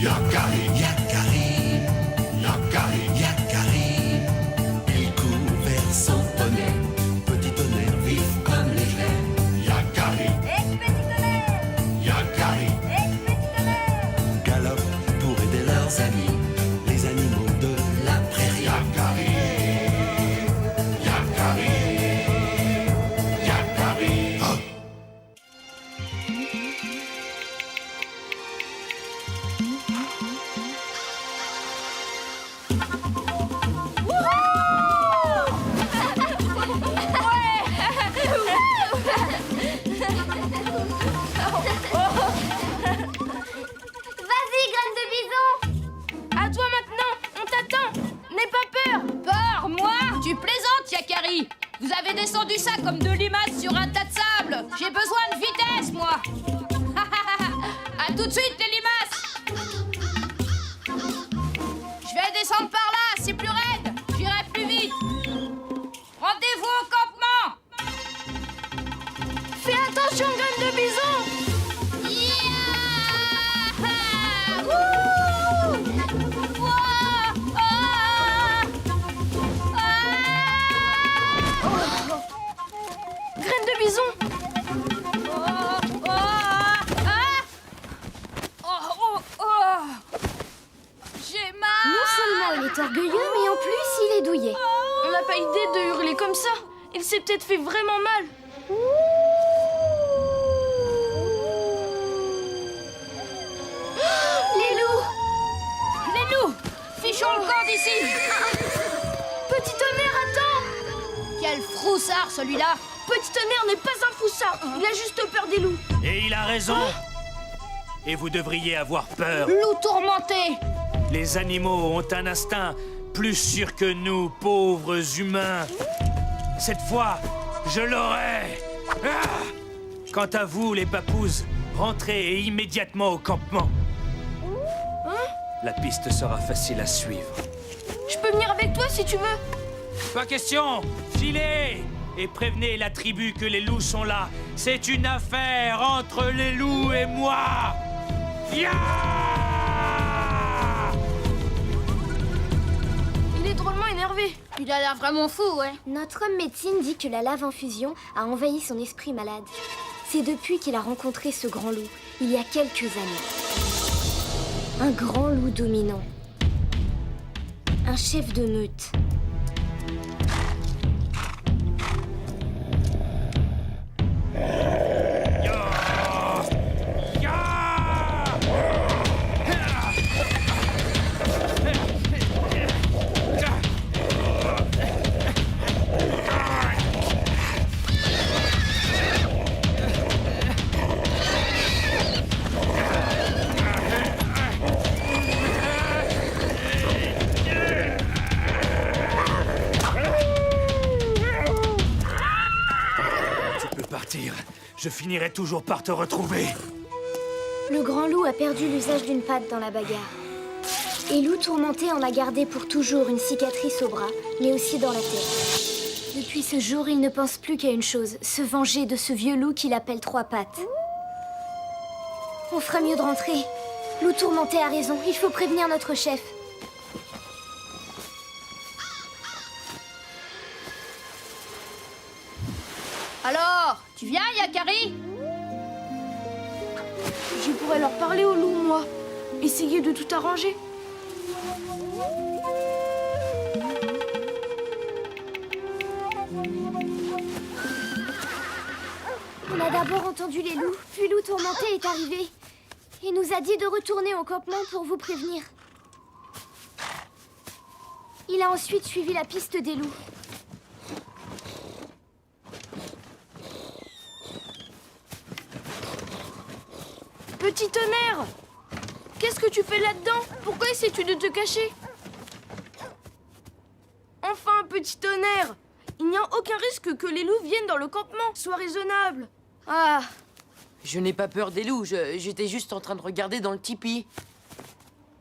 Yakari, Yakari, Yakari, Yakari. Il court vers son poney, petit tonnerre vif comme l'éclair. Yakari, Petit tonnerre, Yakari, petit tonnerre. galope pour aider leurs amis, les animaux de la prairie. Yakari, Yakari, Yakari. Oh. Vas-y, graine de bison. À toi maintenant, on t'attend. N'aie pas peur. Peur, moi? Tu plaisantes, Yakari. Vous avez descendu ça comme de limaces sur un tas de sable. J'ai besoin de vitesse, moi. À tout de suite, les limaces. Je vais descendre par là, c'est plus raide. J'irai plus vite. Rendez-vous au campement. Fais attention, graine de bison. Graine de bison. J'ai mal. Non seulement il est orgueilleux, mais en plus il est douillet. On n'a pas idée de hurler comme ça. Il s'est peut-être fait vraiment mal. Les loups. Les loups, fichons le camp d'ici. Petit tonnerre, attends. Quel froussard, celui-là. Petit tonnerre n'est pas un foussard. Il a juste peur des loups. Et il a raison. Et vous devriez avoir peur. Loup tourmenté. Les animaux ont un instinct plus sûr que nous, pauvres humains. Cette fois, je l'aurai. Ah! Quant à vous, les papouses, rentrez immédiatement au campement. La piste sera facile à suivre. Je peux venir avec toi si tu veux. Pas question. Filez et prévenez la tribu que les loups sont là. C'est une affaire entre les loups et moi. Ya! Il est drôlement énervé. Il a l'air vraiment fou, ouais. Notre homme médecine dit que la lave en fusion a envahi son esprit malade. C'est depuis qu'il a rencontré ce grand loup, il y a quelques années. Un grand loup dominant. Un chef de meute. Je finirai toujours par te retrouver. Le grand loup a perdu l'usage d'une patte dans la bagarre. Et Loup Tourmenté en a gardé pour toujours une cicatrice au bras, mais aussi dans la tête. Depuis ce jour, il ne pense plus qu'à une chose, se venger de ce vieux loup qu'il appelle Trois Pattes. On ferait mieux de rentrer. Loup Tourmenté a raison, il faut prévenir notre chef. Alors, tu viens, Yakari? Je pourrais leur parler aux loups, moi. Essayer de tout arranger. On a d'abord entendu les loups, puis Loup Tourmenté est arrivé. Il nous a dit de retourner au campement pour vous prévenir. Il a ensuite suivi la piste des loups. Petit tonnerre! Qu'est-ce que tu fais là-dedans? Pourquoi essaies-tu de te cacher? Enfin, petit tonnerre! Il n'y a aucun risque que les loups viennent dans le campement. Sois raisonnable. Ah, Je n'ai pas peur des loups, j'étais juste en train de regarder dans le tipi.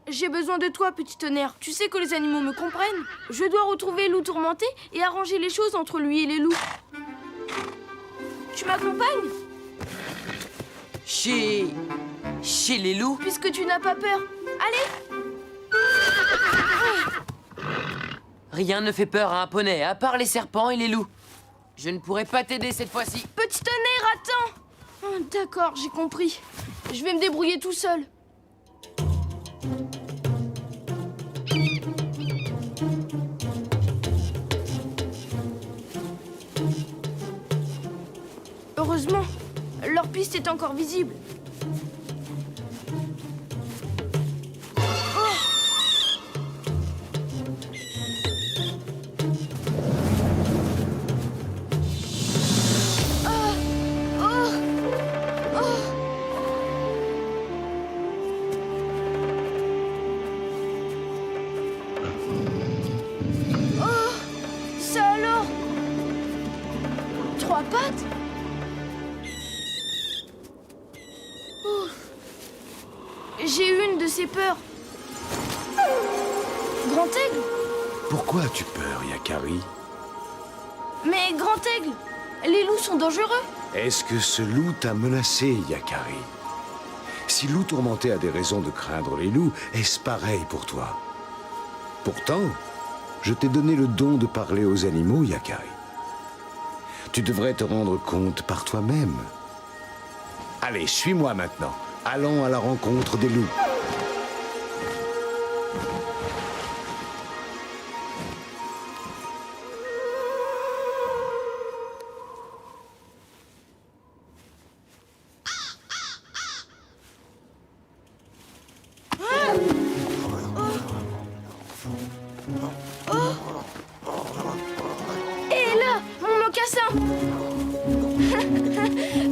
J'ai besoin de toi, petit tonnerre. Tu sais que les animaux me comprennent. Je dois retrouver Loup Tourmenté et arranger les choses entre lui et les loups. Tu m'accompagnes? Chez les loups? Puisque tu n'as pas peur. Allez! Rien ne fait peur à un poney, à part les serpents et les loups. Je ne pourrai pas t'aider cette fois-ci. Petit tonnerre, attends! Oh, d'accord, j'ai compris. Je vais me débrouiller tout seul. Heureusement, leur piste est encore visible. Ça alors? 3 pattes? J'ai eu une de ces peurs. Grand aigle? Pourquoi as-tu peur, Yakari? Mais grand aigle, les loups sont dangereux. Est-ce que ce loup t'a menacé, Yakari? Si loup tourmenté a des raisons de craindre les loups, est-ce pareil pour toi? Pourtant, je t'ai donné le don de parler aux animaux, Yakari. Tu devrais te rendre compte par toi-même. Allez, suis-moi maintenant. Allons à la rencontre des loups. Et là, mon mocassin.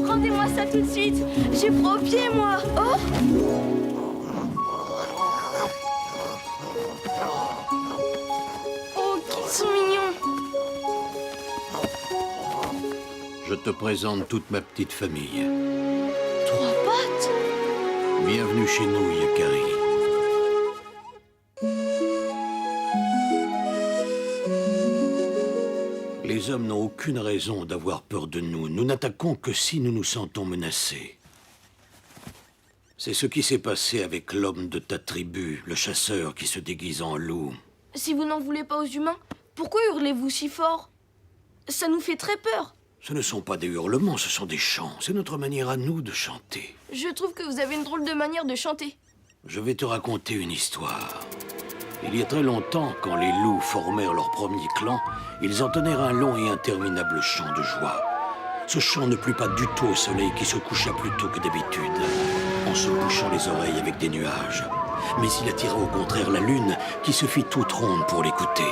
Rendez-moi ça tout de suite. J'ai froid aux pieds, moi. Oh! Oh, qu'ils sont mignons. Je te présente toute ma petite famille. 3 pattes? Bienvenue chez nous, Yakari. Les hommes n'ont aucune raison d'avoir peur de nous. Nous n'attaquons que si nous nous sentons menacés. C'est ce qui s'est passé avec l'homme de ta tribu, le chasseur qui se déguise en loup. Si vous n'en voulez pas aux humains, pourquoi hurlez-vous si fort? Ça nous fait très peur. Ce ne sont pas des hurlements, ce sont des chants. C'est notre manière à nous de chanter. Je trouve que vous avez une drôle de manière de chanter. Je vais te raconter une histoire. Il y a très longtemps, quand les loups formèrent leur premier clan, ils entonnèrent un long et interminable chant de joie. Ce chant ne plut pas du tout au soleil qui se coucha plus tôt que d'habitude, en se bouchant les oreilles avec des nuages. Mais il attira au contraire la lune, qui se fit toute ronde pour l'écouter.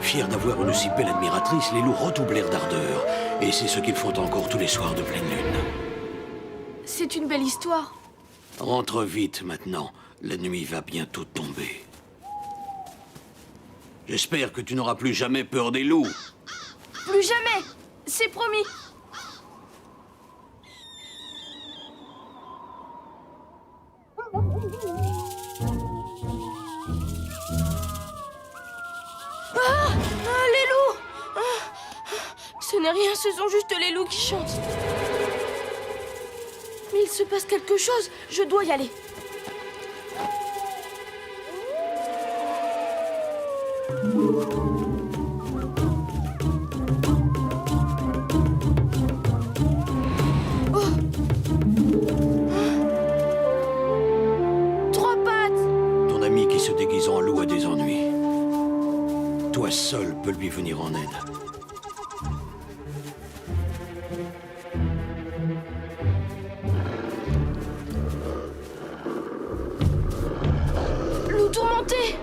Fiers d'avoir une si belle admiratrice, les loups redoublèrent d'ardeur, et c'est ce qu'ils font encore tous les soirs de pleine lune. C'est une belle histoire. Rentre vite maintenant, la nuit va bientôt tomber. J'espère que tu n'auras plus jamais peur des loups. Plus jamais. C'est promis. Les loups. Ce n'est rien, ce sont juste les loups qui chantent. Mais il se passe quelque chose, je dois y aller. Trois pattes. Ton ami qui se déguise en loup a des ennuis. Toi seul peux lui venir en aide. Loup tourmenté.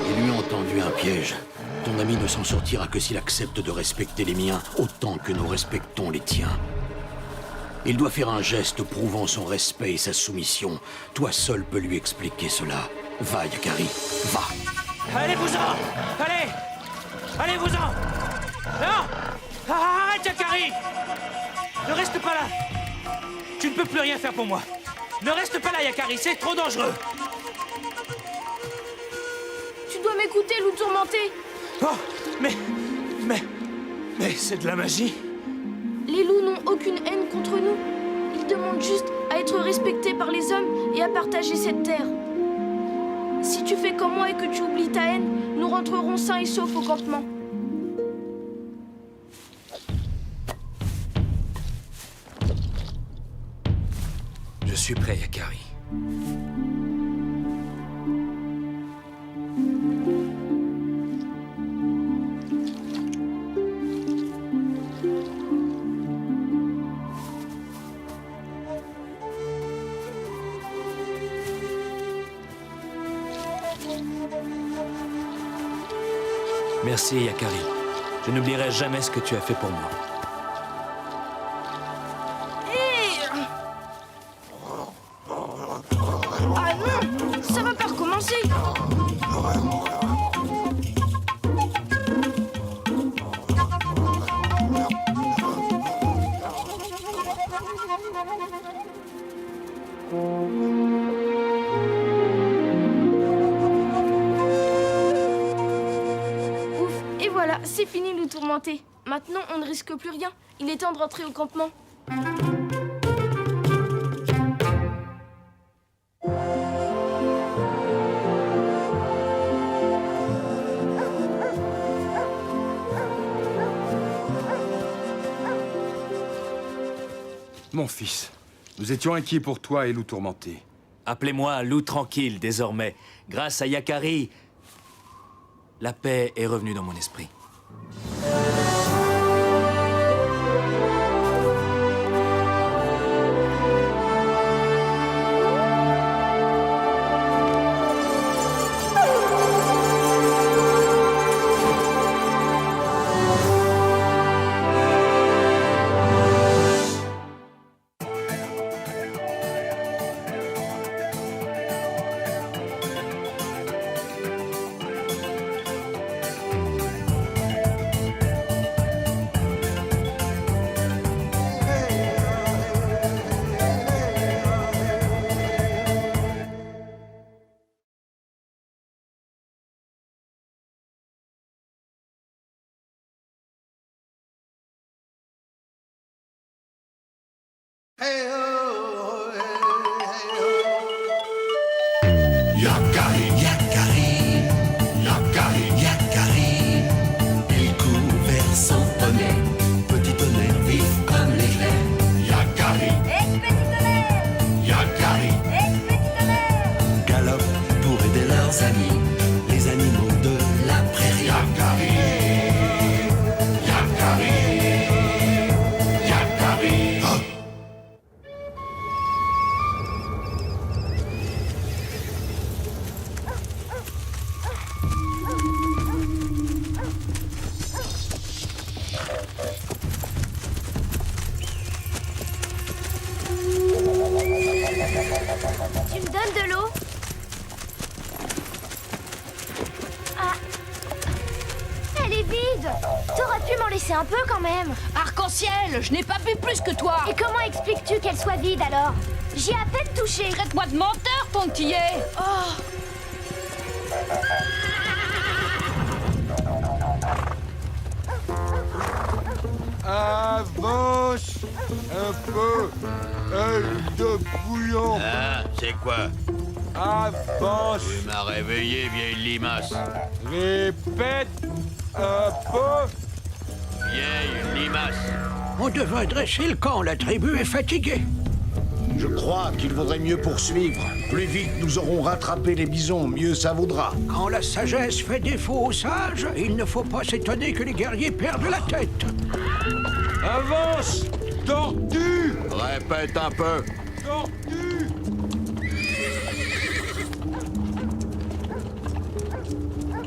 Ils lui ont tendu un piège. Ton ami ne s'en sortira que s'il accepte de respecter les miens autant que nous respectons les tiens. Il doit faire un geste prouvant son respect et sa soumission. Toi seul peux lui expliquer cela. Va, Yakari, va. Allez-vous-en! Allez! Allez-vous-en! Non! Arrête, Yakari! Ne reste pas là! Tu ne peux plus rien faire pour moi. Ne reste pas là, Yakari, c'est trop dangereux. Tu dois m'écouter, loup tourmenté. Oh, mais c'est de la magie. Les loups n'ont aucune haine contre nous. Ils demandent juste à être respectés par les hommes et à partager cette terre. Si tu fais comme moi et que tu oublies ta haine, nous rentrerons sains et saufs au campement. Je suis prêt, Yakari. Merci, Yakari. Je n'oublierai jamais ce que tu as fait pour moi. Ah non, ça va pas recommencer. Ouf, et voilà, c'est fini le tourmenté. Maintenant, on ne risque plus rien. Il est temps de rentrer au campement. Mon fils, nous étions inquiets pour toi et Loup tourmenté. Appelez-moi Loup tranquille désormais. Grâce à Yakari, la paix est revenue dans mon esprit. Yakari, Yakari, Yakari, Yakari. Il court vers son poney, petit tonnerre vif comme l'éclair. Yakari, Yakari, galope pour aider leurs amis, les animaux de la prairie. Yakari, Yakari, Yakari. Oh. Tu me donnes de l'eau? Ah. Elle est vide. T'aurais pu m'en laisser un peu quand même. Arc-en-ciel, je n'ai pas bu plus que toi. Et comment expliques-tu qu'elle soit vide alors? J'y ai à peine touché. Traite-moi de menteur, pontillé. Oh, Avance un peu, œil de bouillon. Ah, c'est quoi? Avance, Tu m'as réveillé, vieille limace. répète un peu. Vieille limace. On devrait dresser le camp, la tribu est fatiguée. Je crois qu'il vaudrait mieux poursuivre. Plus vite nous aurons rattrapé les bisons, mieux ça vaudra. Quand la sagesse fait défaut aux sages, il ne faut pas s'étonner que les guerriers perdent la tête. Avance, tortue, Répète un peu. tortue.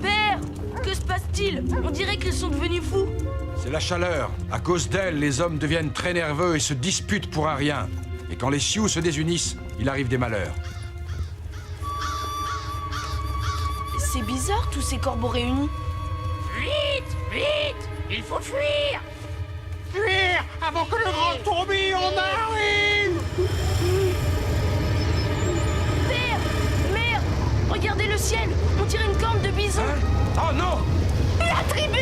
père, que se passe-t-il? On dirait qu'ils sont devenus fous. C'est la chaleur. À cause d'elle, les hommes deviennent très nerveux et se disputent pour un rien. Et quand les Sioux se désunissent, il arrive des malheurs. C'est bizarre, tous ces corbeaux réunis. Vite, vite, il faut fuir. Fuir avant que le grand tourbillon n'arrive. Père, mère, regardez le ciel. On dirait une corne de bison. Oh non! La tribu!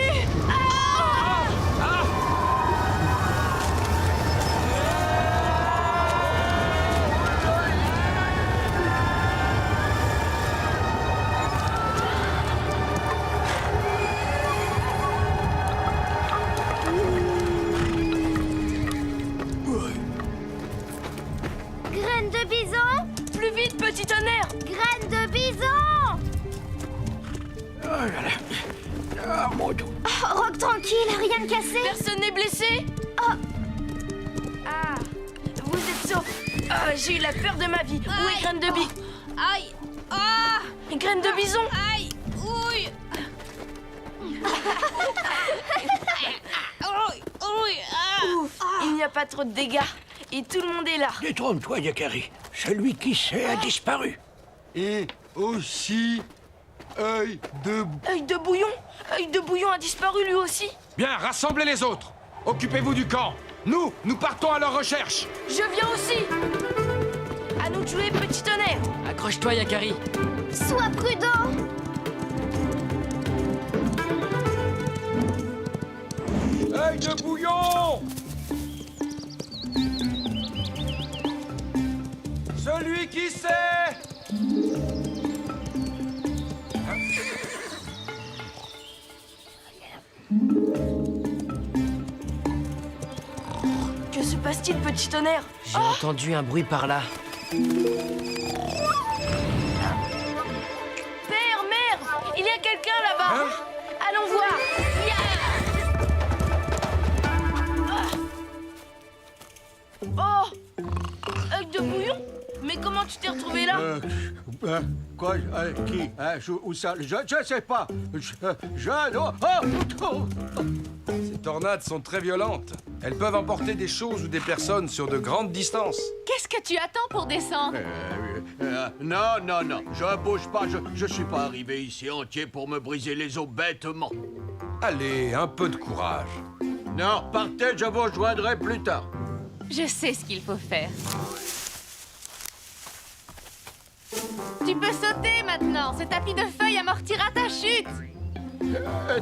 Graine de bison! Plus vite, petit tonnerre! Graine de bison! Oh là là. Ah, mon dos. Oh, Rock, tranquille, rien de cassé. Personne n'est blessé? Oh. Ah, vous êtes sauf. Ah, j'ai eu la peur de ma vie. Où est Graine de bison? Aïe! Ah! Graine de bison! Aïe! Ouille! Ouf, il n'y a pas trop de dégâts. Et tout le monde est là. Détrompe-toi, Yakari. Celui qui sait a disparu. Et aussi œil de... Œil de bouillon! Œil de bouillon a disparu lui aussi. Bien, rassemblez les autres. Occupez-vous du camp. Nous partons à leur recherche. Je viens aussi. À nous de jouer, petit tonnerre. Accroche-toi, Yakari. Sois prudent. Œil de bouillon! Celui qui sait! Que se passe-t-il, petit tonnerre? J'ai entendu un bruit par là. Père, mère, il y a quelqu'un là-bas. Allons voir. Oh, œil de bouillon? Mais comment tu t'es retrouvé là? Quoi? Qui? Où ça? Je sais pas. Non. Oh! Ces tornades sont très violentes. Elles peuvent emporter des choses ou des personnes sur de grandes distances. Qu'est-ce que tu attends pour descendre? Non. Je bouge pas. Je suis pas arrivé ici entier pour me briser les os bêtement. Allez, un peu de courage. Non, partez, je vous rejoindrai plus tard. Je sais ce qu'il faut faire. Tu peux sauter maintenant. Ce tapis de feuilles amortira ta chute.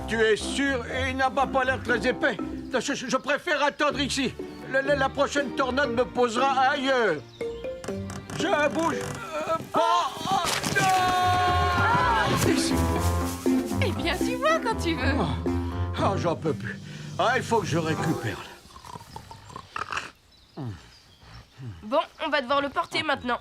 Tu es sûr? Il n'a pas l'air très épais. Je préfère attendre ici. La prochaine tornade me posera ailleurs. Je bouge pas. Eh bien, tu vois quand tu veux. Ah, j'en peux plus. Ah, il faut que je récupère. Bon, on va devoir le porter maintenant.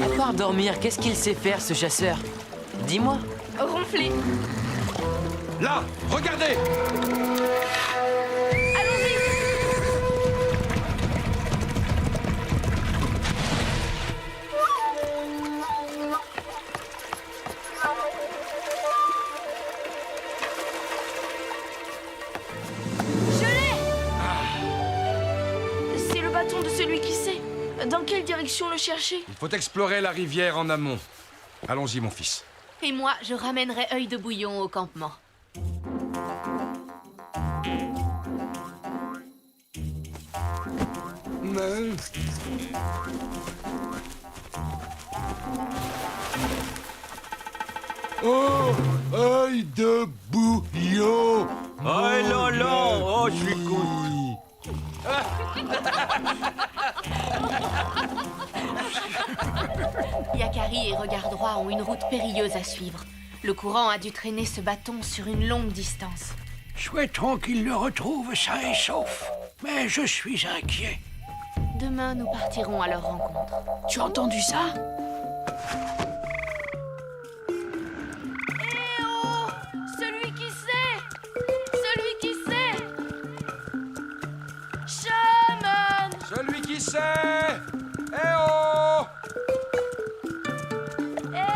À part dormir, qu'est-ce qu'il sait faire, ce chasseur? Dis-moi. Ronfler. Là, regardez! Allons-y. Je l'ai. C'est le bâton de celui qui sait. Dans quelle direction le chercher? Il faut explorer la rivière en amont. Allons-y, mon fils. Et moi, je ramènerai œil de bouillon au campement. Oh, œil de bouillon! Oh non, oh, je suis cool. Yakari et Regard Droit ont une route périlleuse à suivre. Le courant a dû traîner ce bâton sur une longue distance. Souhaitons qu'il le retrouve sain et sauf. Mais je suis inquiet. Demain, nous partirons à leur rencontre. Tu as entendu ça? Eh oh! Celui qui sait! Celui qui sait! Shaman! Celui qui sait! Eh oh! Eh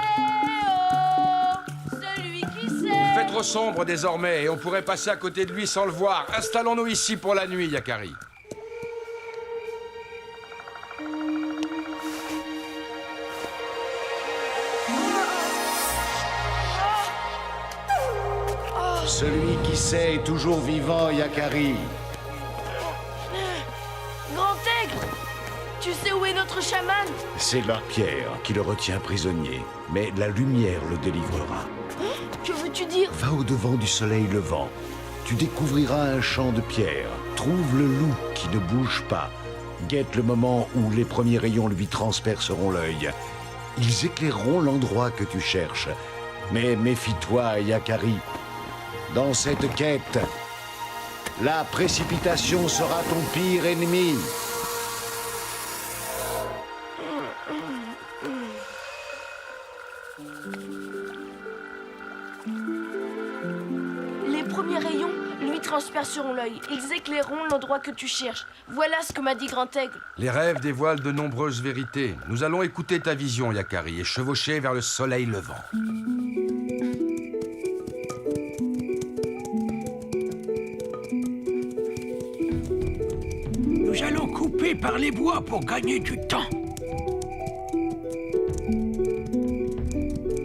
oh! Celui qui sait! Il fait trop sombre désormais et on pourrait passer à côté de lui sans le voir. Installons-nous ici pour la nuit, Yakari. Celui qui sait est toujours vivant, Yakari. Grand Aigle! Tu sais où est notre chaman? C'est la pierre qui le retient prisonnier, mais la lumière le délivrera. Que veux-tu dire? Va au-devant du soleil levant. Tu découvriras un champ de pierre. Trouve le loup qui ne bouge pas Guette le moment où les premiers rayons lui transperceront l'œil. Ils éclaireront l'endroit que tu cherches. Mais méfie-toi, Yakari. Dans cette quête, la précipitation sera ton pire ennemi. Les premiers rayons lui transperceront l'œil. Ils éclaireront l'endroit que tu cherches. Voilà ce que m'a dit Grand Aigle. Les rêves dévoilent de nombreuses vérités. Nous allons écouter ta vision, Yakari, et chevaucher vers le soleil levant. Nous allons couper par les bois pour gagner du temps.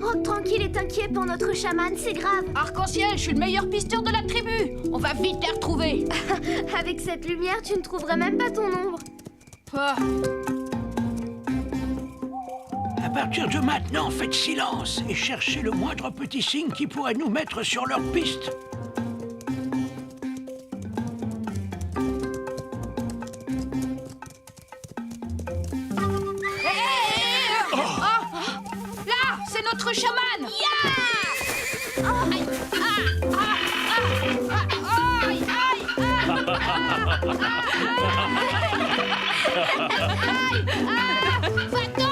Rock tranquille est inquiet pour notre chaman, c'est grave. Arc-en-ciel, je suis le meilleur pisteur de la tribu. On va vite les retrouver. Avec cette lumière, tu ne trouverais même pas ton ombre. Ah, À partir de maintenant, faites silence et cherchez le moindre petit signe qui pourrait nous mettre sur leur piste. là, c'est notre chaman. Va-t'en!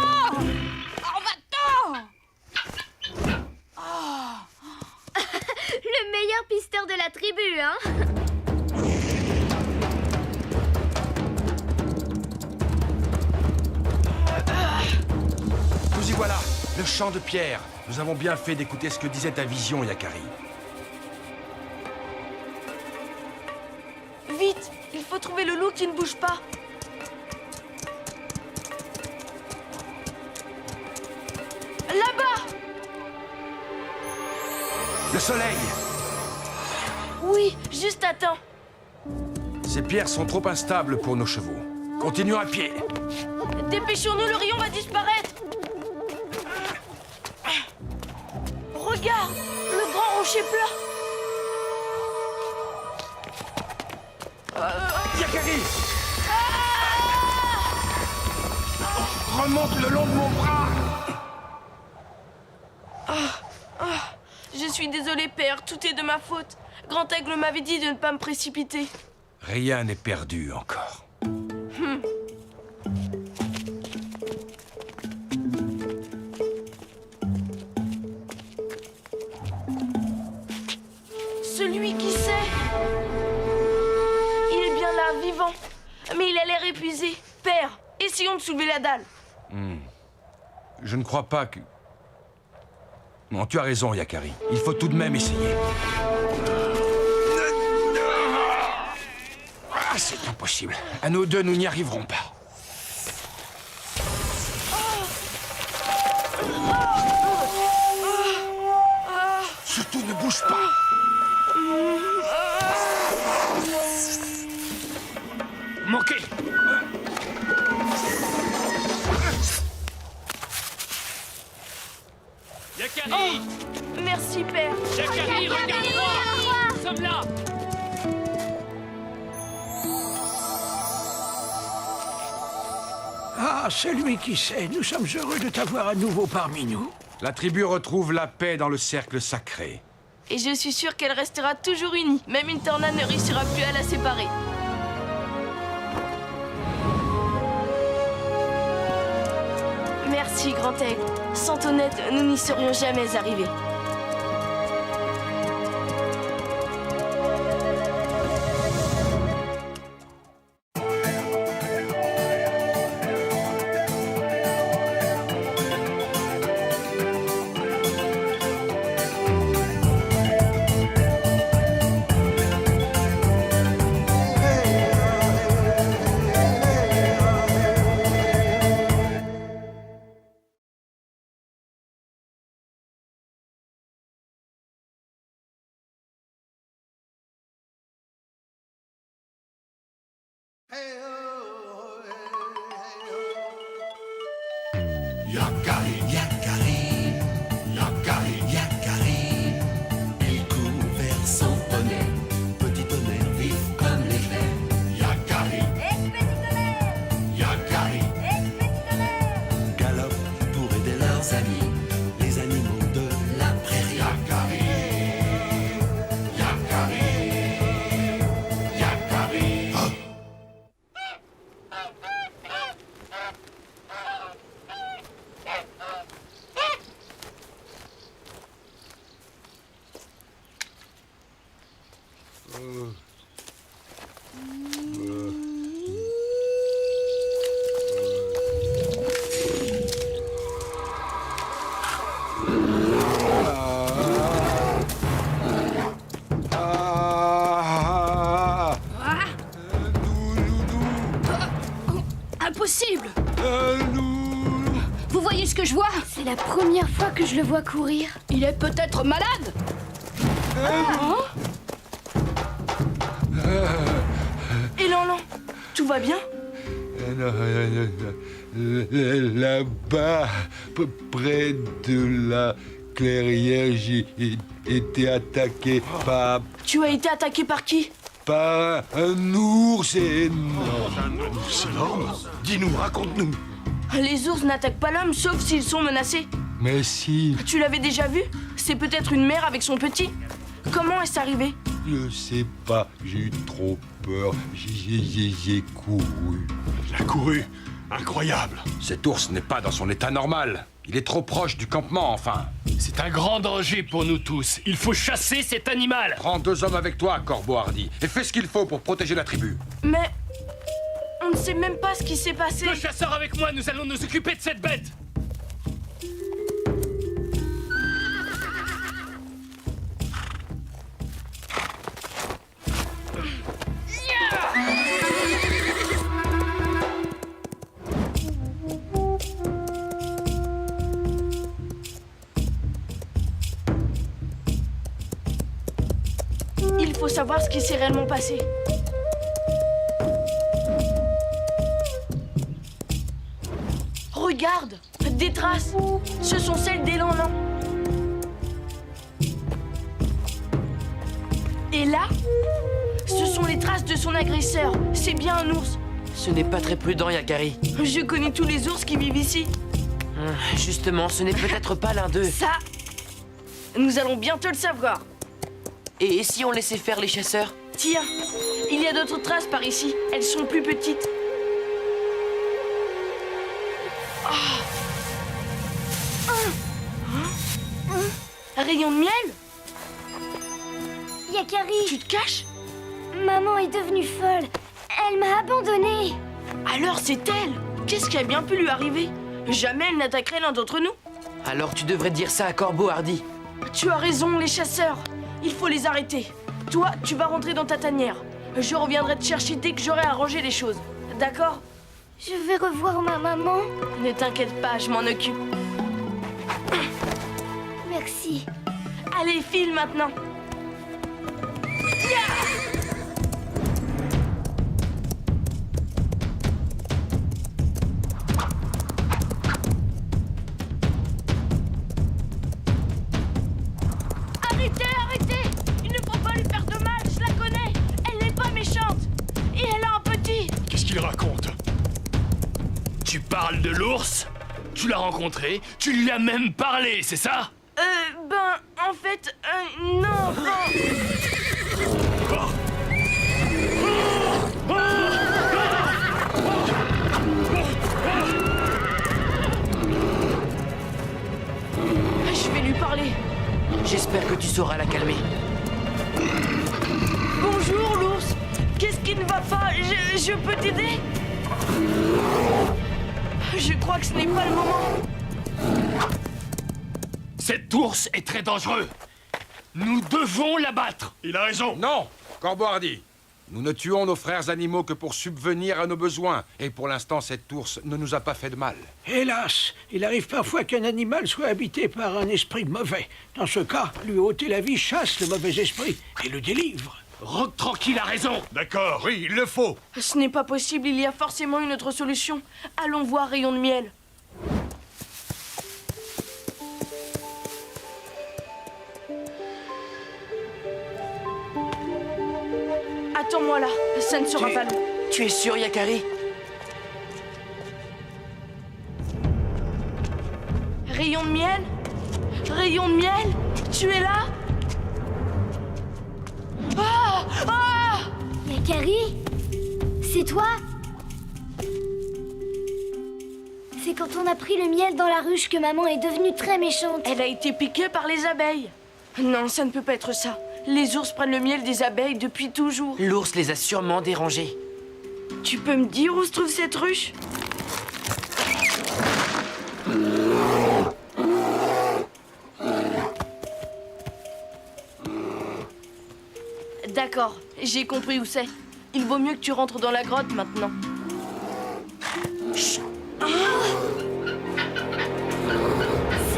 Oh, va-t'en! Le meilleur pisteur de la tribu, hein? Nous y voilà, le champ de pierre. Nous avons bien fait d'écouter ce que disait ta vision, Yakari. Vite, il faut trouver le loup qui ne bouge pas. Là-bas! Le soleil! Oui, juste à temps. Ces pierres sont trop instables pour nos chevaux. Continuons à pied. Dépêchons-nous, le rayon va disparaître. Regarde, le grand rocher plat. Yakari! Remonte le long de mon bras! Je suis désolé, père, tout est de ma faute. Grand Aigle m'avait dit de ne pas me précipiter. Rien n'est perdu encore. Celui qui sait. Il est bien là, vivant. Mais il a l'air épuisé. Père, essayons de soulever la dalle. Je ne crois pas que... Non, tu as raison, Yakari. Il faut tout de même essayer. Ah, c'est impossible. À nous deux, nous n'y arriverons pas. Surtout, ne bouge pas. Manqué. Yakari! Merci, père. Yakari, regarde-moi! Nous sommes là! Ah, celui qui sait, nous sommes heureux de t'avoir à nouveau parmi nous. La tribu retrouve la paix dans le cercle sacré. Et je suis sûre qu'elle restera toujours unie. Même une tornade ne réussira plus à la séparer. Merci, Grand Aigle. Sans ton aide, nous n'y serions jamais arrivés. Yakari, Yakari, Yakari, Yakari. Il court vers son poney, petit tonnerre vif comme l'éclair. Yakari, Impossible! Vous voyez ce que je vois? C'est la première fois que je le vois courir. Il est peut-être malade? Et Lanlan, tout va bien? Là-bas, près de la clairière, j'ai été attaqué Tu as été attaqué par qui? par un ours énorme. C'est énorme. Dis-nous, raconte-nous. Les ours n'attaquent pas l'homme sauf s'ils sont menacés. Mais si, Tu l'avais déjà vu? C'est peut-être une mère avec son petit. Comment est-ce arrivé? je sais pas, j'ai eu trop peur. J'ai couru. Il a couru. Incroyable. Cet ours n'est pas dans son état normal. Il est trop proche du campement, enfin. C'est un grand danger pour nous tous. Il faut chasser cet animal. Prends 2 hommes avec toi, Corbeau Hardy, et fais ce qu'il faut pour protéger la tribu. Mais on ne sait même pas ce qui s'est passé. 2 chasseurs avec moi, nous allons nous occuper de cette bête. Il faut savoir ce qui s'est réellement passé. Regarde, des traces. Ce sont celles des Lanlan. Et là, ce sont les traces de son agresseur. C'est bien un ours. Ce n'est pas très prudent, Yakari. Je connais tous les ours qui vivent ici. Justement, ce n'est peut-être pas l'un d'eux. Ça, nous allons bientôt le savoir. Et si on laissait faire les chasseurs? Tiens, il y a d'autres traces par ici. Elles sont plus petites. Un rayon de miel? Yakari, Tu te caches? maman est devenue folle. Elle m'a abandonnée. Alors c'est elle. Qu'est-ce qui a bien pu lui arriver? Jamais elle n'attaquerait l'un d'entre nous. Alors tu devrais dire ça à Corbeau Hardy. Tu as raison, les chasseurs. Il faut les arrêter. Toi, tu vas rentrer dans ta tanière. Je reviendrai te chercher dès que j'aurai arrangé les choses. D'accord? Je vais revoir ma maman. Ne t'inquiète pas, je m'en occupe. Merci. Allez, file maintenant. Arrêtez, arrêtez! Il ne faut pas lui faire de mal, je la connais. Elle n'est pas méchante. Et elle a un petit. Qu'est-ce qu'il raconte? Tu parles de l'ours? Tu l'as rencontré? Tu lui as même parlé, c'est ça? En fait, non, Je vais lui parler. J'espère que tu sauras la calmer. Bonjour, l'ours. Qu'est-ce qui ne va pas? Je peux t'aider? Je crois que ce n'est pas le moment. Cet ours est très dangereux. Nous devons l'abattre. Il a raison. Non, Corbeau Hardy. Nous ne tuons nos frères animaux que pour subvenir à nos besoins. Et pour l'instant, cet ours ne nous a pas fait de mal. Hélas, il arrive parfois qu'un animal soit habité par un esprit mauvais. Dans ce cas, lui ôter la vie chasse le mauvais esprit et le délivre. Rock Tranquille a raison. D'accord, oui, il le faut. Ce n'est pas possible, il y a forcément une autre solution. Allons voir Rayon de Miel. Attends-moi là, ça ne sera pas long. Tu es sûr, Yakari? Rayon de Miel? Rayon de Miel? Tu es là? Ah! Ah! Yakari, c'est toi? C'est quand on a pris le miel dans la ruche que maman est devenue très méchante. Elle a été piquée par les abeilles. Non, ça ne peut pas être ça. Les ours prennent le miel des abeilles depuis toujours. L'ours les a sûrement dérangés. Tu peux me dire où se trouve cette ruche? D'accord, j'ai compris où c'est. Il vaut mieux que tu rentres dans la grotte maintenant. C'est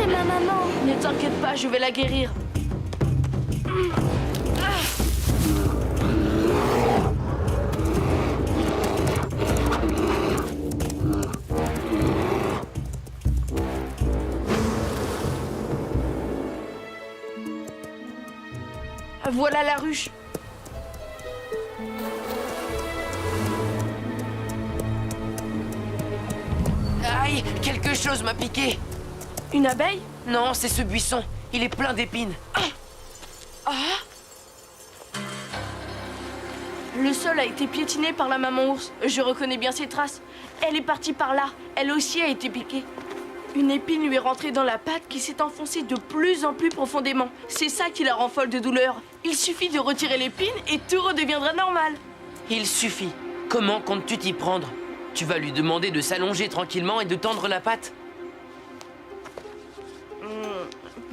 ma maman. Ne t'inquiète pas, je vais la guérir. Voilà la ruche. Aïe, quelque chose m'a piqué. Une abeille? Non, c'est ce buisson. Il est plein d'épines. Le sol a été piétiné par la maman ours. Je reconnais bien ses traces. Elle est partie par là. Elle aussi a été piquée. Une épine lui est rentrée dans la patte qui s'est enfoncée de plus en plus profondément. C'est ça qui la rend folle de douleur. Il suffit de retirer l'épine et tout redeviendra normal. Il suffit. Comment comptes-tu t'y prendre? Tu vas lui demander de s'allonger tranquillement et de tendre la patte?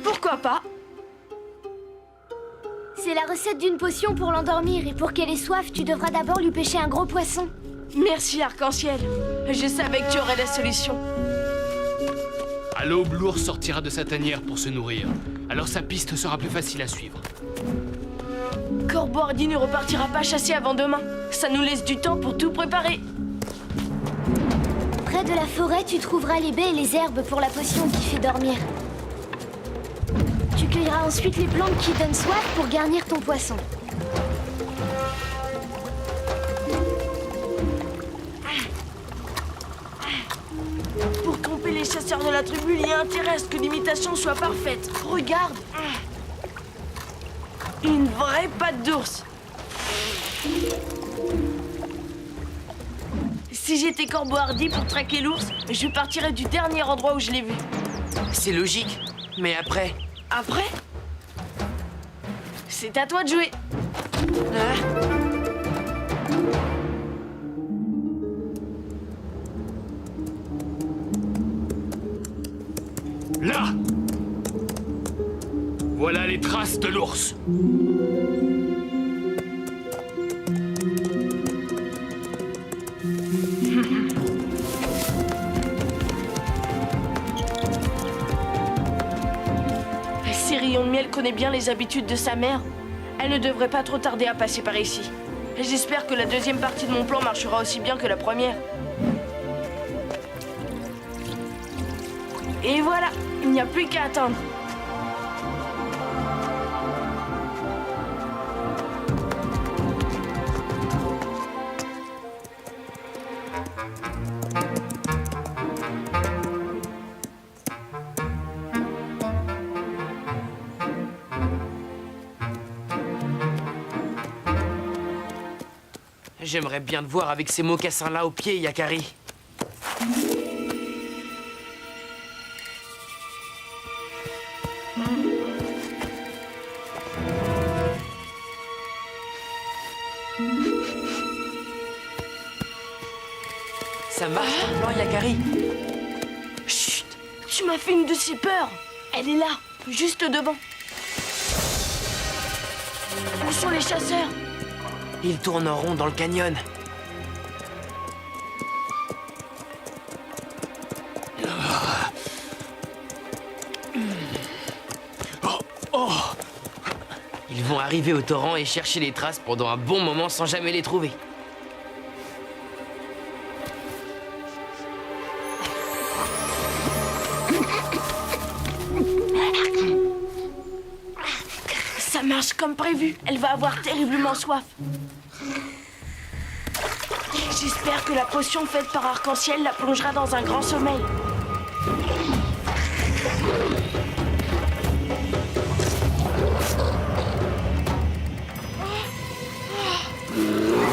Pourquoi pas? C'est la recette d'une potion pour l'endormir et pour qu'elle ait soif, tu devras d'abord lui pêcher un gros poisson. Merci, Arc-en-Ciel. Je savais que tu aurais la solution. À l'aube, l'ours sortira de sa tanière pour se nourrir. Alors sa piste sera plus facile à suivre. Corbeau Hardy ne repartira pas chasser avant demain. Ça nous laisse du temps pour tout préparer. Près de la forêt, tu trouveras les baies et les herbes pour la potion qui fait dormir. Tu cueilleras ensuite les plantes qui donnent soif pour garnir ton poisson. Pour tromper les chasseurs de la tribu, il y a intérêt à ce que l'imitation soit parfaite. Regarde. Une vraie patte d'ours. Si j'étais Corbeau Hardy pour traquer l'ours, je partirais du dernier endroit où je l'ai vu. C'est logique. Mais après... Après? C'est à toi de jouer. Là! Voilà les traces de l'ours. Si Rayon de Miel connaît bien les habitudes de sa mère, elle ne devrait pas trop tarder à passer par ici. J'espère que la deuxième partie de mon plan marchera aussi bien que la première. Et voilà, il n'y a plus qu'à attendre. J'aimerais bien te voir avec ces mocassins-là aux pieds, Yakari. Ça marche ton plan, Yakari? Chut! Tu m'as fait une de ces peurs. Elle est là, juste devant. Où sont les chasseurs? Ils tournent en rond dans le canyon. Ils vont arriver au torrent et chercher les traces pendant un bon moment sans jamais les trouver. Ça marche comme prévu. Elle va avoir terriblement soif. J'espère que la potion faite par Arc-en-Ciel la plongera dans un grand sommeil.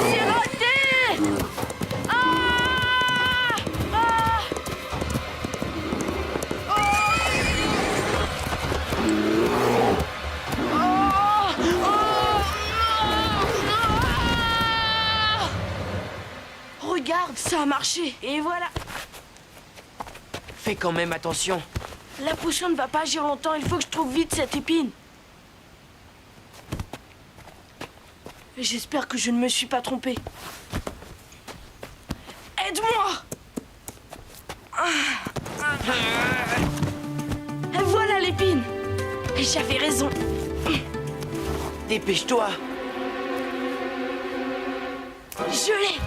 C'est raté! Ah! Ah! Regarde, ça a marché. Et voilà. Fais quand même attention. La potion ne va pas agir longtemps. Il faut que je trouve vite cette épine. J'espère que je ne me suis pas trompé. Aide-moi! Voilà l'épine. J'avais raison. Dépêche-toi. Je l'ai.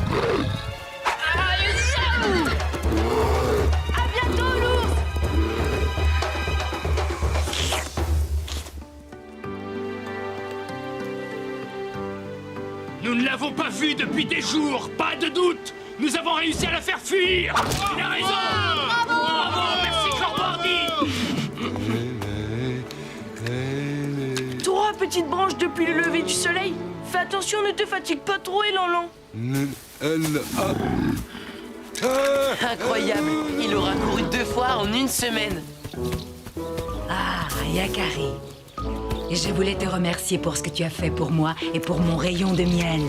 À bientôt, l'ours. Nous ne l'avons pas vu depuis des jours, pas de doute. Nous avons réussi à la faire fuir. Il a raison. Bravo, merci Corbordi. 3 petites branches depuis le lever du soleil. Fais attention, ne te fatigue pas trop, Élan. Incroyable. Il aura couru 2 fois en 1 semaine. Ah, Yakari. Et je voulais te remercier pour ce que tu as fait pour moi et pour mon rayon de miel.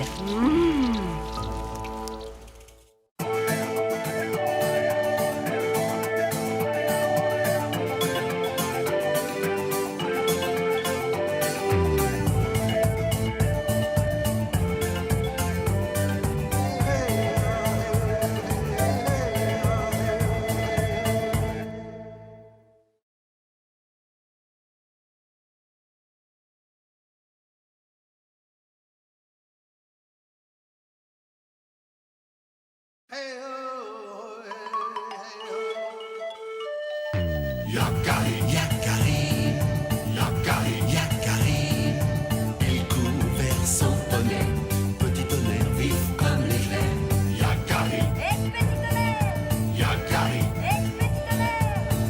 Yakari, Yakari, Yakari, Yakari. Il court vers son poney, petit tonnerre vif comme l'éclair. Yakari, Yakari,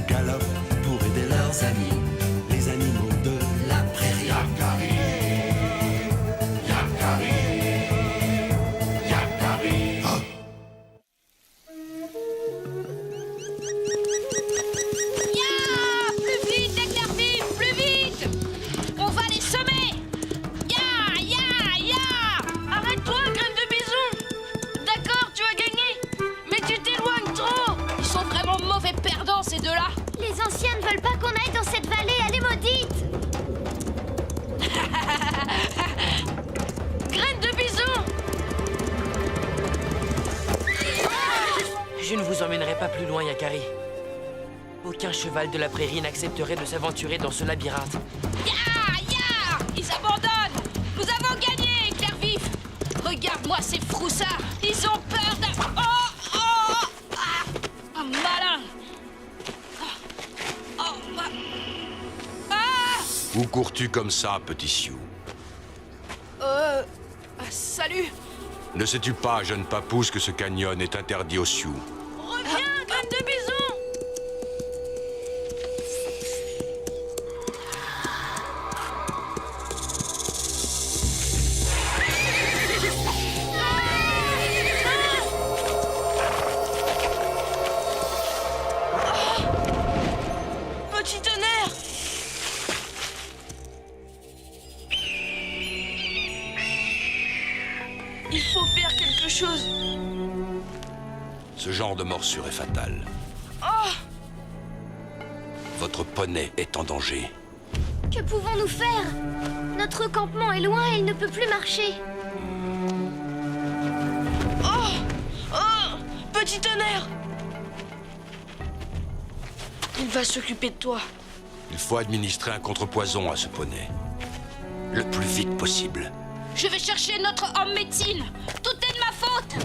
galope pour aider leurs amis, les animaux de la prairie. Yakari, Yakari, Yakari. Oh. Plus vite, éclair vif, plus vite. On va les semer. Ya. Arrête-toi, graine de bison. D'accord, tu as gagné. Mais tu t'éloignes trop. Ils sont vraiment mauvais perdants, ces deux-là. Les anciens ne veulent pas qu'on aille dans cette vallée, elle est maudite. Graine de bison. Je ne vous emmènerai pas plus loin, Yakari. Aucun cheval de la prairie n'accepterait de s'aventurer dans ce labyrinthe. Ya. Ils abandonnent. Nous avons gagné, éclair vif. Regarde-moi ces froussards. Ils ont peur d'un... Un malin. Où cours-tu comme ça, petit Sioux? Salut. Ne sais-tu pas, jeune papouze, que ce canyon est interdit aux Sioux? Reviens, graine de bison. Petit tonnerre. Il faut faire quelque chose. Ce genre de morsure est fatale. Votre poney est en danger. Que pouvons-nous faire? Notre campement est loin et il ne peut plus marcher. Petit tonnerre. Il va s'occuper de toi. Il faut administrer un contrepoison à ce poney. Le plus vite possible. Je vais chercher notre homme médecine. Tout est de ma faute.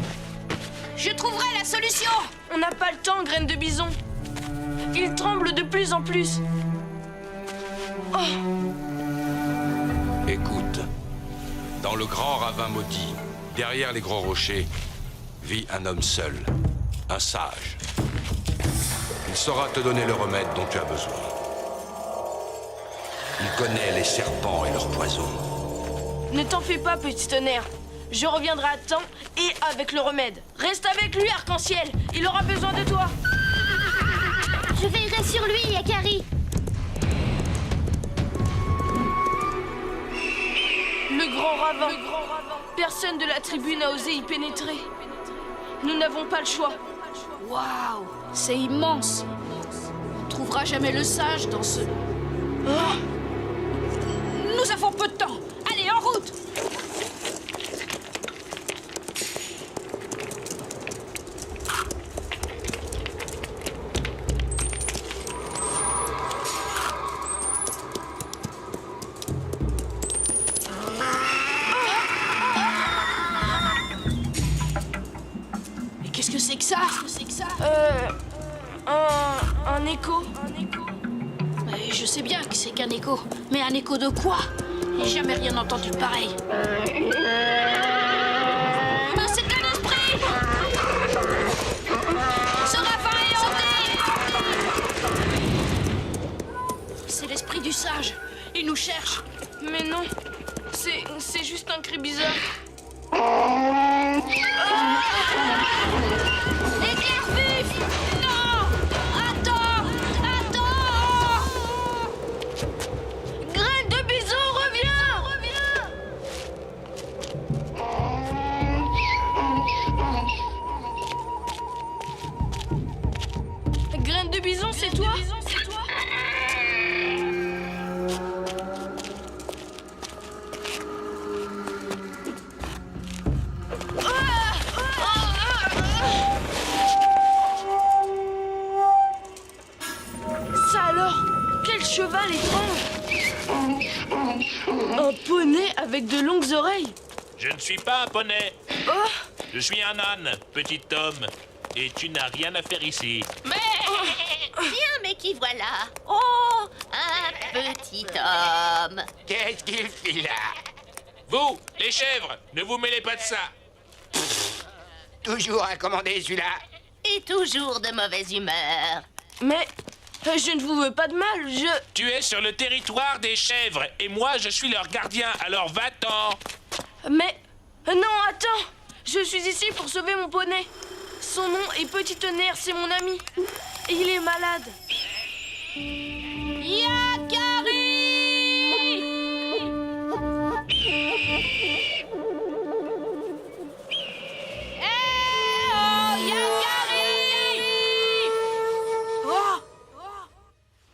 Je trouverai la solution. On n'a pas le temps, graine de bison. Il tremble de plus en plus. Écoute, dans le grand ravin maudit, derrière les gros rochers, vit un homme seul, un sage. Il saura te donner le remède dont tu as besoin. Il connaît les serpents et leurs poisons. Ne t'en fais pas, petit tonnerre. Je reviendrai à temps et avec le remède. Reste avec lui, Arc-en-Ciel. Il aura besoin de toi. Je veillerai sur lui, Yakari. Le grand ravin. Personne de la tribu n'a osé y pénétrer. Nous n'avons pas le choix. Waouh, c'est immense. On trouvera jamais le sage dans ce... Nous avons peu de temps. Allez, en route. Qu'est-ce que c'est que ça? Un écho. Je sais bien que c'est qu'un écho. Mais un écho de quoi? J'ai jamais rien entendu de pareil. Ah, c'est un esprit! Ce ravin est hanté! C'est l'esprit du sage. Il nous cherche. Mais non, c'est juste un cri bizarre. Éclair vif! Non! Attends! Graine de bison, reviens! Graine de bison, c'est toi? Ça alors? Quel cheval étrange! Un poney avec de longues oreilles? Je ne suis pas un poney. Oh! Je suis un âne, petit homme. Et tu n'as rien à faire ici. Tiens, mais qui voilà? Oh, un petit homme. Qu'est-ce qu'il fait là? Vous, les chèvres, ne vous mêlez pas de ça. Toujours à commander celui-là. Et toujours de mauvaise humeur. Mais je ne vous veux pas de mal, Tu es sur le territoire des chèvres, et moi je suis leur gardien, alors va-t'en. Mais... Non, attends! Je suis ici pour sauver mon poney. Son nom est Petit Tonnerre, c'est mon ami. Et il est malade. Yakari!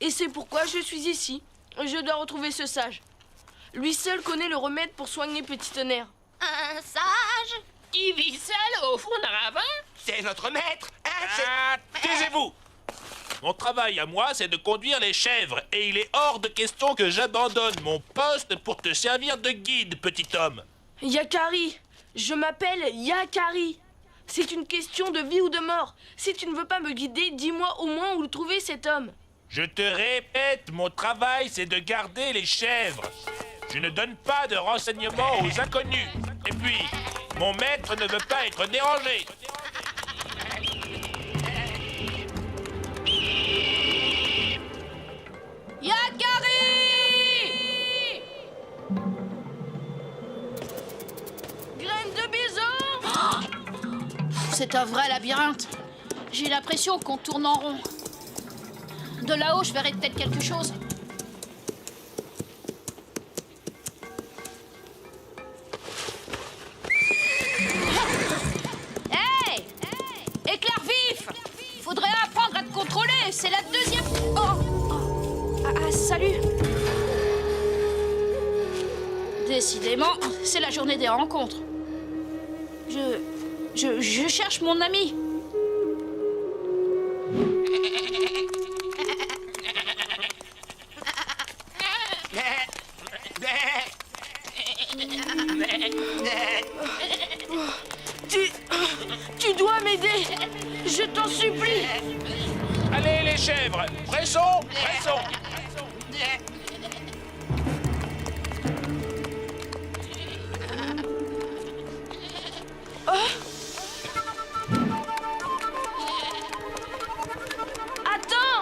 Et c'est pourquoi je suis ici. Je dois retrouver ce sage. Lui seul connaît le remède pour soigner Petit Tonnerre. Un sage qui vit seul au fond d'un ravin? C'est notre maître. Taisez-vous. Mon travail à moi, c'est de conduire les chèvres, et il est hors de question que j'abandonne mon poste pour te servir de guide, petit homme. Yakari, je m'appelle Yakari. C'est une question de vie ou de mort. Si tu ne veux pas me guider, dis-moi au moins où trouver cet homme. Je te répète, mon travail, c'est de garder les chèvres. Je ne donne pas de renseignements aux inconnus. Et puis, mon maître ne veut pas être dérangé. Yakari! Graine de bison! C'est un vrai labyrinthe. J'ai l'impression qu'on tourne en rond. De là-haut, je verrai peut-être quelque chose. Hey! Éclair vif! Faudrait apprendre à te contrôler, c'est la deuxième... salut! Décidément, c'est la journée des rencontres. Je cherche mon ami. Tu dois m'aider. Je t'en supplie. Allez, les chèvres, pressons, pressons. Attends!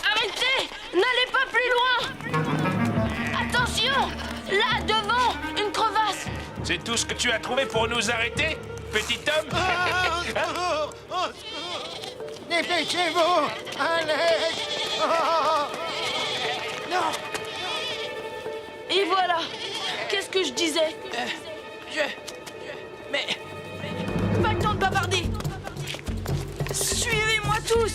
Arrêtez! N'allez pas plus loin! Attention! Là, devant! Une crevasse! C'est tout ce que tu as trouvé pour nous arrêter, petit homme? Dépêchez-vous! Allez! Non! Et voilà! Qu'est-ce que je disais? Mais... Pas le temps de bavarder! Suivez-moi tous!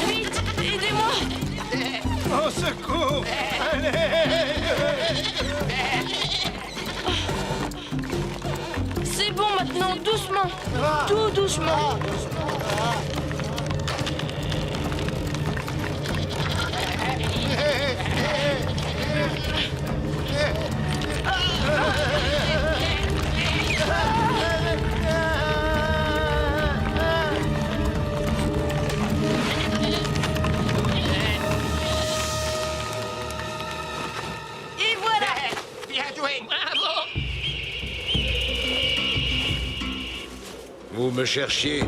Vite! Aidez-moi! Au secours! Allez! C'est bon maintenant, doucement! Tout doucement! joué, bravo. Vous me cherchiez,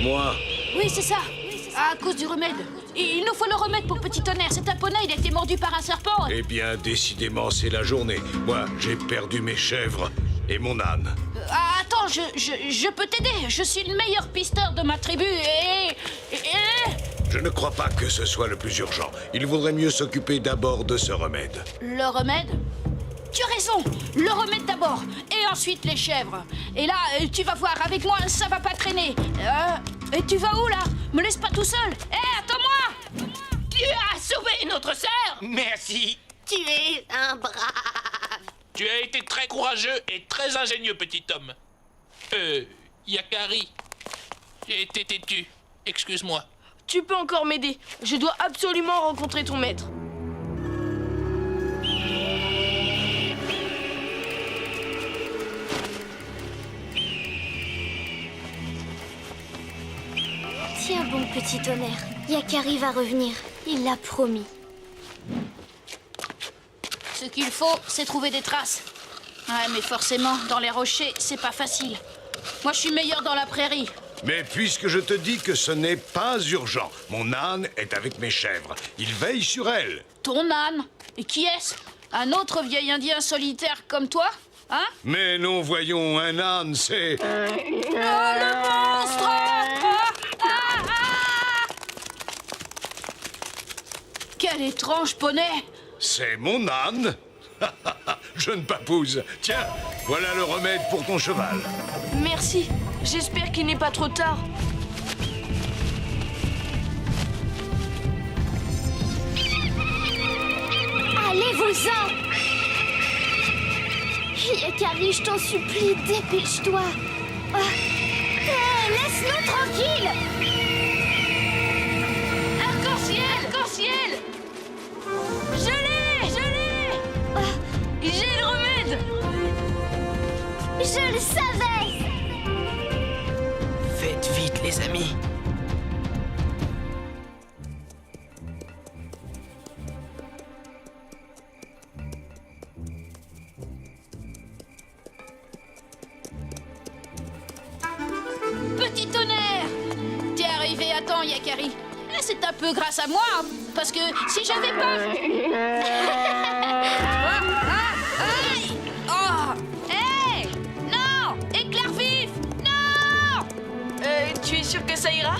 moi. Oui, c'est ça. À cause du remède. Il nous faut le remède pour Petit Tonnerre. C'est un poney, il a été mordu par un serpent. Eh bien, décidément, c'est la journée. Moi, j'ai perdu mes chèvres et mon âne. Attends, je peux t'aider. Je suis le meilleur pisteur de ma tribu et... Je ne crois pas que ce soit le plus urgent. Il vaudrait mieux s'occuper d'abord de ce remède. Le remède? Tu as raison. Le remède d'abord. Et ensuite les chèvres. Et là, tu vas voir, avec moi, ça va pas traîner. Et tu vas où, là? Me laisse pas tout seul. Hé, attends-moi! Tu as sauvé notre sœur. Merci. Tu es un brave. Tu as été très courageux et très ingénieux, petit homme. Yakari. J'ai été têtu. Excuse-moi. Tu peux encore m'aider. Je dois absolument rencontrer ton maître. Tiens bon, Petit Tonnerre. Yakari va revenir. Il l'a promis. Ce qu'il faut, c'est trouver des traces. Ouais, mais forcément, dans les rochers, c'est pas facile. Moi, je suis meilleur dans la prairie. Mais puisque je te dis que ce n'est pas urgent, mon âne est avec mes chèvres. Il veille sur elles. Ton âne? Et qui est-ce? Un autre vieil indien solitaire comme toi? Hein? Mais non, voyons, un âne, c'est... Oh, le monstre! Quel étrange poney! C'est mon âne. Jeune papouze. Tiens, voilà le remède pour ton cheval. Merci. J'espère qu'il n'est pas trop tard. Allez-vous-en! Yakari, je t'en supplie, dépêche-toi. Laisse-nous tranquille! Arc-en-ciel! Arc-en-ciel! Je l'ai! J'ai le remède! Je le savais! Faites vite, les amis. Petit Tonnerre! T'es arrivé à temps, Yakari. C'est un peu grâce à moi, hein, parce que si j'avais pas... Aïe! Oh! Hé! Non! Éclair vif! Non! Tu es sûr que ça ira?